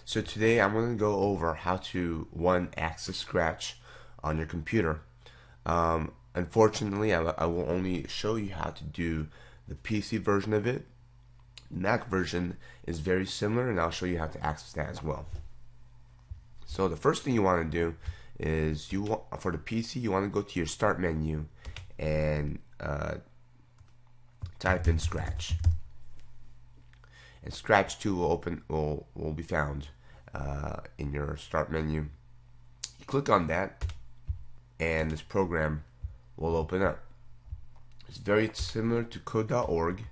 So today I'm going to go over how to access Scratch on your computer. Unfortunately, I will only show you how to do the PC version of it. The Mac version is very similar, and I'll show you how to access that as well. So the first thing you want to do is for the PC you want to go to your Start menu and type in Scratch. And Scratch 2 will be found in your Start menu. You click on that, and this program will open up. It's very similar to code.org,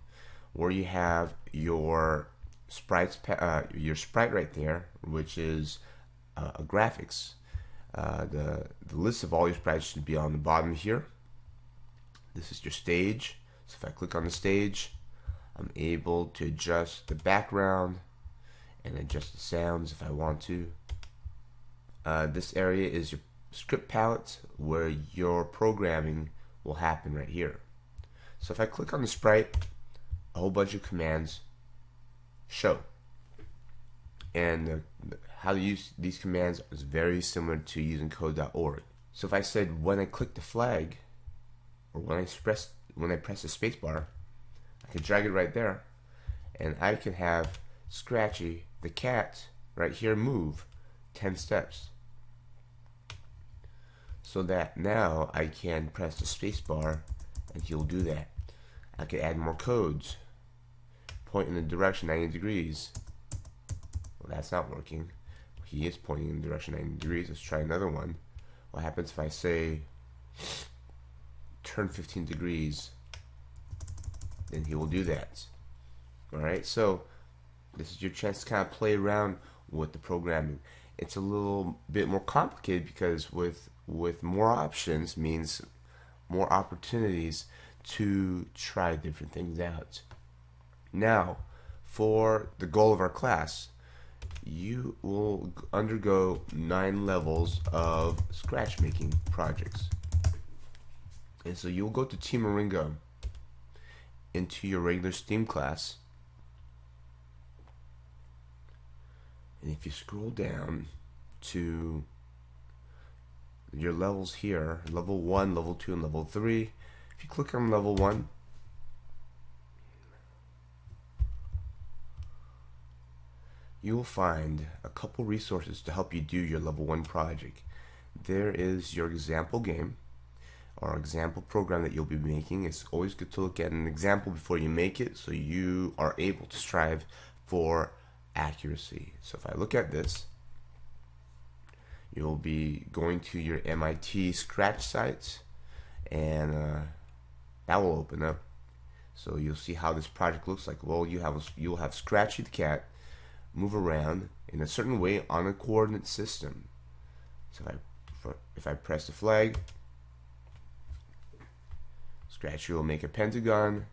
where you have your your sprite right there, which is a graphics. The list of all your sprites should be on the bottom here. This is your stage. So if I click on the stage, I'm able to adjust the background and adjust the sounds if I want to. This area is your script palette, where your programming will happen right here. So if I click on the sprite, a whole bunch of commands show. And how to use these commands is very similar to using code.org. So if I said when I click the flag, or when I press the spacebar, I can drag it right there, and I can have Scratchy, the cat, right here move 10 steps. So that now I can press the spacebar and he'll do that. I can add more codes. Point in the direction 90 degrees. Well, that's not working. He is pointing in the direction 90 degrees. Let's try another one. What happens if I say turn 15 degrees? Then he will do that. Alright, so this is your chance to kind of play around with the programming. It's a little bit more complicated because with more options means more opportunities to try different things out. Now, for the goal of our class, you will undergo 9 levels of Scratch making projects. And so you'll go to Teamaringo into your regular Steam class, and if you scroll down to your levels here, level 1, level 2, and level 3, if you click on level 1, you will find a couple resources to help you do your level 1 project. There is your example game or example program that you'll be making. It's always good to look at an example before you make it, so you are able to strive for accuracy. So if I look at this, you'll be going to your MIT Scratch site, and that will open up. So you'll see how this project looks like. Well, you'll have Scratchy the cat move around in a certain way on a coordinate system. So if I press the flag, Scratchy will make a pentagon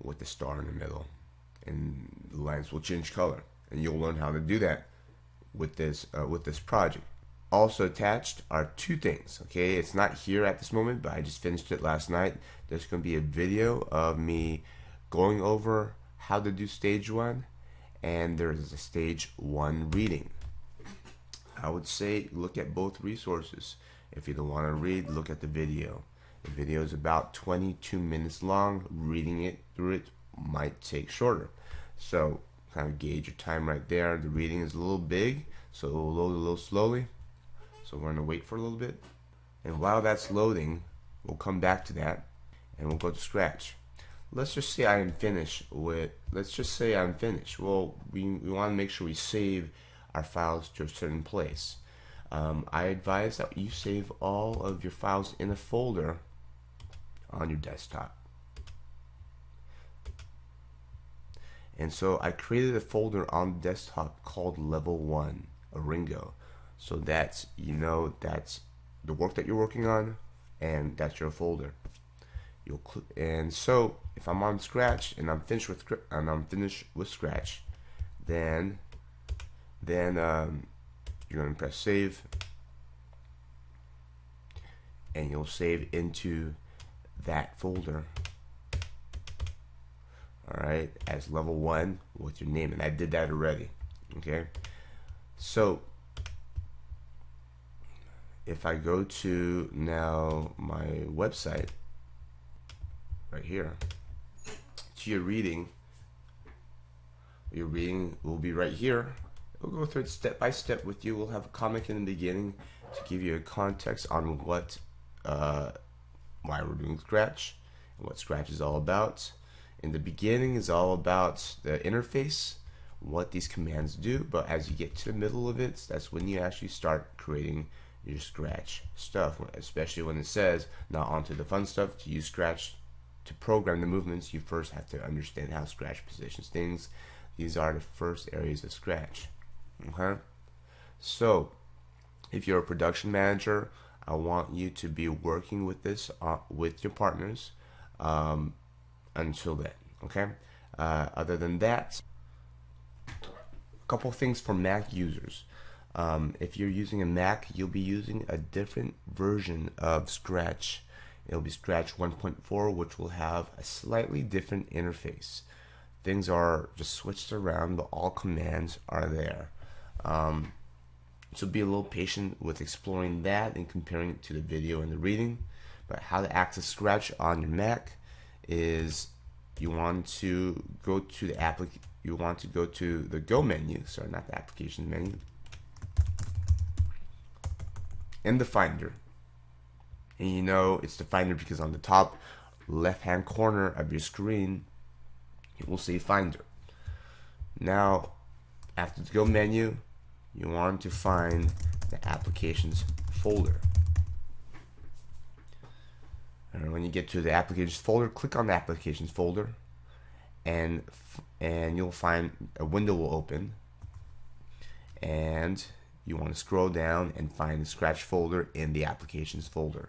with the star in the middle, and the lines will change color. And you'll learn how to do that with this project. Also attached are 2 things. Okay, it's not here at this moment, but I just finished it last night. There's going to be a video of me going over how to do stage 1, and there is a stage 1 reading. I would say look at both resources. If you don't want to read, look at the video. The video is about 22 minutes long. Reading it through it might take shorter. So kind of gauge your time right there. The reading is a little big, so it will load a little slowly. So we're going to wait for a little bit. And while that's loading, we'll come back to that and we'll go to Scratch. Let's just say I'm finished. Well, we want to make sure we save our files to a certain place. I advise that you save all of your files in a folder on your desktop. And so I created a folder on the desktop called Level 1, Ringo. So that's that's the work that you're working on, and that's your folder. And so if I'm on Scratch and I'm finished with Scratch, then you're going to press save, and you'll save into that folder, alright, as level 1 with your name, and I did that already. Okay, So if I go to now my website right here, to your reading will be right here. We'll go through it step by step with you. We'll have a comic in the beginning to give you a context on what why we're doing Scratch and what Scratch is all about. In the beginning is all about the interface, what these commands do, but as you get to the middle of it, that's when you actually start creating your Scratch stuff, especially when it says, not onto the fun stuff. To use Scratch to program the movements, you first have to understand how Scratch positions things. These are the first areas of Scratch. Okay? So, if you're a production manager, I want you to be working with this with your partners until then. Okay? Other than that, a couple things for Mac users. If you're using a Mac, you'll be using a different version of Scratch. It'll be Scratch 1.4, which will have a slightly different interface. Things are just switched around, but all commands are there. So be a little patient with exploring that and comparing it to the video and the reading. But how to access Scratch on your Mac is you want to go to the Go menu, sorry, not the application menu, in the Finder. And you know it's the Finder because on the top left hand corner of your screen you will see Finder. Now after the Go menu, you want to find the Applications folder. And when you get to the Applications folder, click on the Applications folder, and you'll find a window will open, and you want to scroll down and find the Scratch folder in the Applications folder.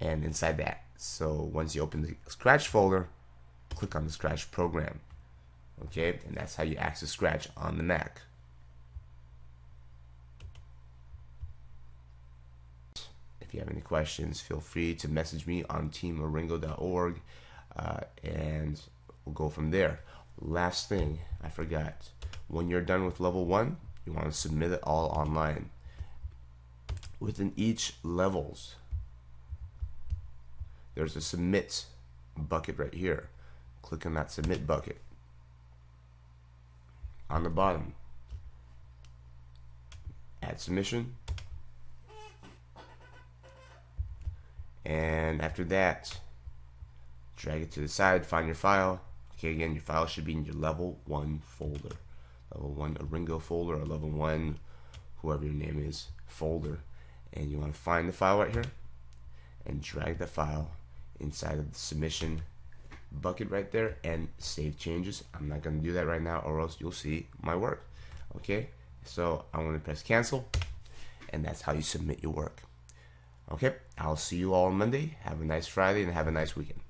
And inside that, so once you open the Scratch folder, click on the Scratch program. Okay, and that's how you access Scratch on the Mac. If you have any questions, feel free to message me on teamaringo.org, and we'll go from there. Last thing I forgot, when you're done with level 1, you want to submit it all online. Within each levels, there's a submit bucket right here. Click on that submit bucket. On the bottom, add submission. And after that, drag it to the side, find your file. Okay, again, your file should be in your level 1 folder. Level 1 Ringo folder, or level 1, whoever your name is, folder. And you want to find the file right here and drag the file inside of the submission bucket right there and save changes. I'm not going to do that right now, or else you'll see my work. Okay, so I'm going to press cancel, and that's how you submit your work. Okay, I'll see you all on Monday. Have a nice Friday and have a nice weekend.